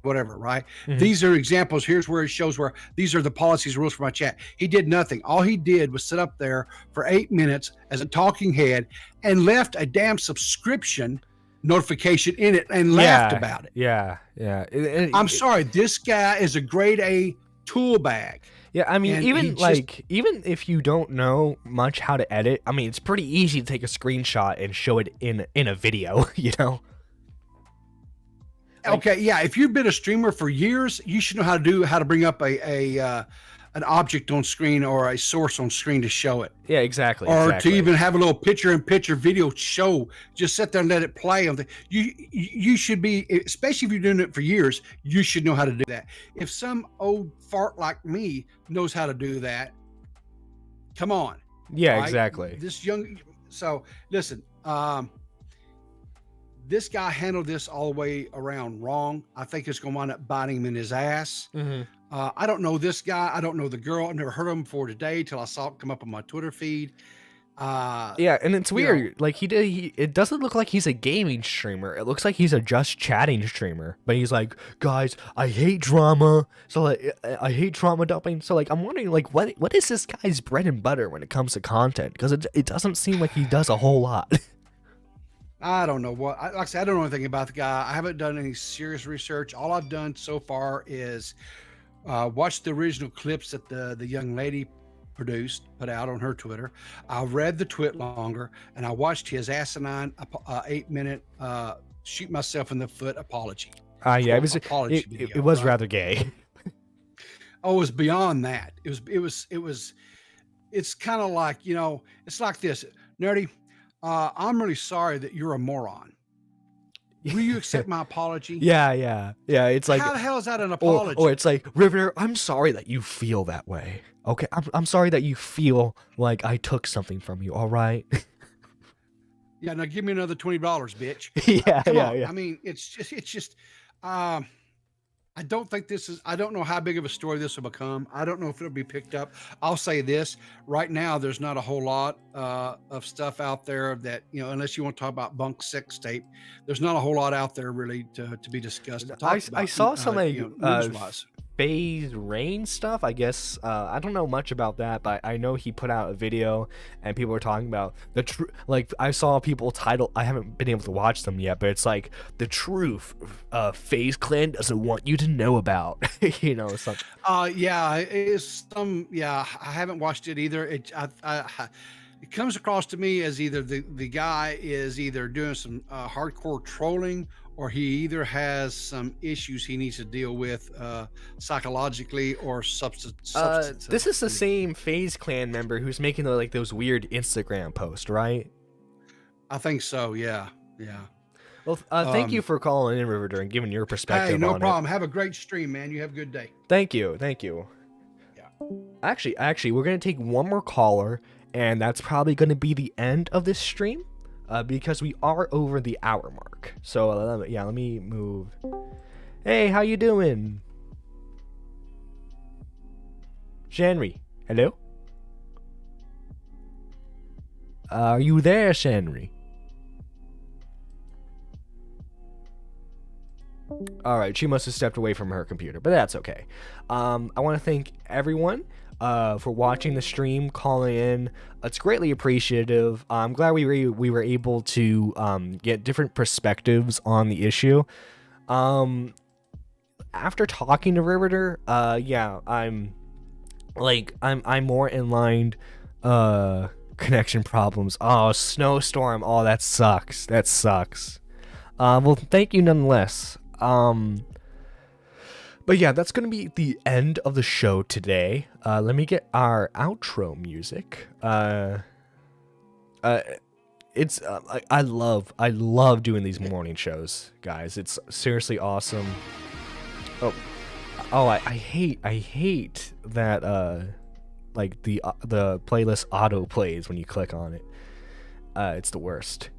whatever, right? These are examples. Here's where it shows where these are the policies, rules for my chat. He did nothing. All he did was sit up there for 8 minutes as a talking head and left a damn subscription notification in it and laughed about it. Yeah. I'm sorry. This guy is a grade A tool bag. Yeah, I mean, even if you don't know much how to edit, I mean, it's pretty easy to take a screenshot and show it in a video, Okay, yeah. If you've been a streamer for years, you should know how to bring up an object on screen or a source on screen to show it. Yeah, exactly. Or to even have a little picture-in-picture video show. Just sit there and let it play. You should be, especially if you're doing it for years, you should know how to do that. If some old fart like me knows how to do that, come on. Yeah, right? Exactly. So listen. this guy handled this all the way around wrong. I think it's going to wind up biting him in his ass. I don't know this guy. I don't know the girl. I've never heard of him before today till I saw it come up on my Twitter feed. Yeah, and it's weird. Like it doesn't look like he's a gaming streamer. It looks like he's a just chatting streamer. But he's like, guys, I hate drama. So like, I hate trauma dumping. So like, I'm wondering like, what is this guy's bread and butter when it comes to content? Because it doesn't seem like he does a whole lot. I don't know what. Like I said, I don't know anything about the guy. I haven't done any serious research. All I've done so far is watch the original clips that the young lady put out on her Twitter. I read the twit longer, and I watched his asinine 8-minute shoot myself in the foot apology. Yeah, it was right? rather gay. Oh, it was beyond that. It's kind of like, it's like this, Nerdy. I'm really sorry that you're a moron. Will you accept my apology? Yeah. It's like, how the hell is that an apology? Or it's like, Riveter, I'm sorry that you feel that way. Okay, I'm sorry that you feel like I took something from you. All right. Yeah, now give me another $20, bitch. Yeah. I mean, it's just. I don't think I don't know how big of a story this will become. I don't know if it'll be picked up. I'll say this right now, there's not a whole lot of stuff out there that, unless you want to talk about bunk sex tape, there's not a whole lot out there really to be discussed. I saw some news-wise. Phase Rain stuff, I guess. I don't know much about that, but I know he put out a video and people were talking about like I saw people title, I haven't been able to watch them yet, but it's like the truth Phase Clan doesn't want you to know about. Something. I haven't watched it either. It comes across to me as either the guy is either doing some hardcore trolling, or he either has some issues he needs to deal with psychologically or substance. This is the same Phase Clan member who's making those weird Instagram posts, right? I think so. Yeah. Well, thank you for calling in, Riveter, and giving your perspective. Hey, no on problem. It. Have a great stream, man. You have a good day. Thank you. Yeah. Actually, we're gonna take one more caller, and that's probably gonna be the end of this stream. Because we are over the hour mark. So let me move. Hey, how you doing? Shenry, hello? Are you there, Shenry? Alright, she must have stepped away from her computer, but that's okay. I want to thank everyone for watching the stream, calling in. It's greatly appreciative. I'm glad we were able to get different perspectives on the issue. After talking to Riveter, I'm more in line. Connection problems. Oh, snowstorm. Oh, that sucks. Well, thank you nonetheless. But yeah, that's going to be the end of the show today. Let me get our outro music. It's I love doing these morning shows, guys. It's seriously awesome. I hate that like the playlist auto plays when you click on it. It's the worst.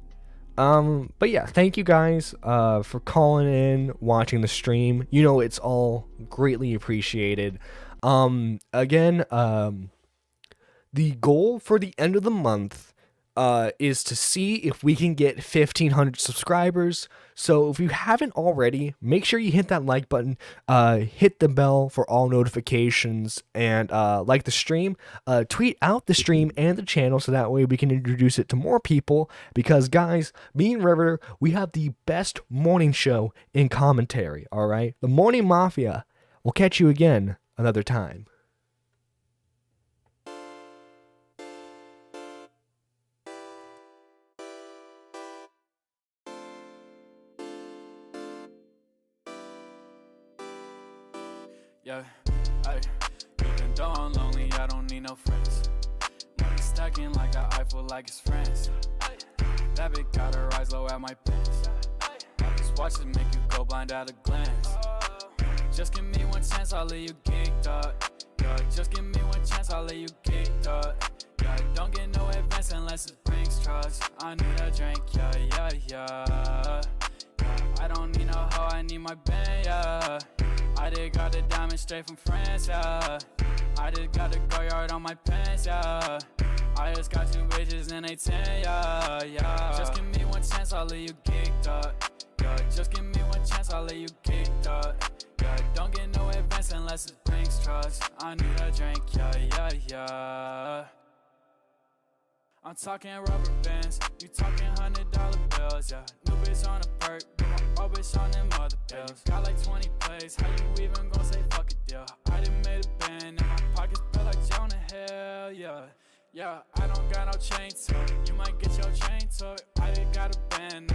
But yeah, thank you guys for calling in, watching the stream. It's all greatly appreciated. Again, the goal for the end of the month is to see if we can get 1,500 subscribers. So if you haven't already, make sure you hit that like button, hit the bell for all notifications, and like the stream. Tweet out the stream and the channel so that way we can introduce it to more people. Because guys, me and River, we have the best morning show in commentary. All right, the Morning Mafia. We'll catch you again another time. Yeah, even though I'm lonely, I don't need no friends. Money stacking like an Eiffel, like it's France. That big gotta rise low at my pants. I just watch it make you go blind at a glance. Just give me one chance, I'll let you geeked up. Yeah, just give me one chance, I'll let you geeked up. Yeah, don't get no advance unless it brings trust. I need a drink, yeah. I don't need no hoe, I need my band, yeah. I just got the diamond straight from France, yeah. I just got the go yard on my pants, yeah. I just got two bitches and they 10, yeah, yeah. Just give me one chance, I'll leave you geeked up. Yeah, just give me one chance, I'll leave you geeked up. Yeah, don't get no advance unless it brings trust. I need a drink, yeah, yeah, yeah. I'm talking rubber bands, you talking $100 bills, yeah. New bitch on a perk, but my old bitch on them other pills. Got like 20 plays, how you even gon' say fuck a deal? I done made a band, and my pockets feel like Jonah Hill, yeah. Yeah, I don't got no chain to it, you might get your chain to it. I just got a band.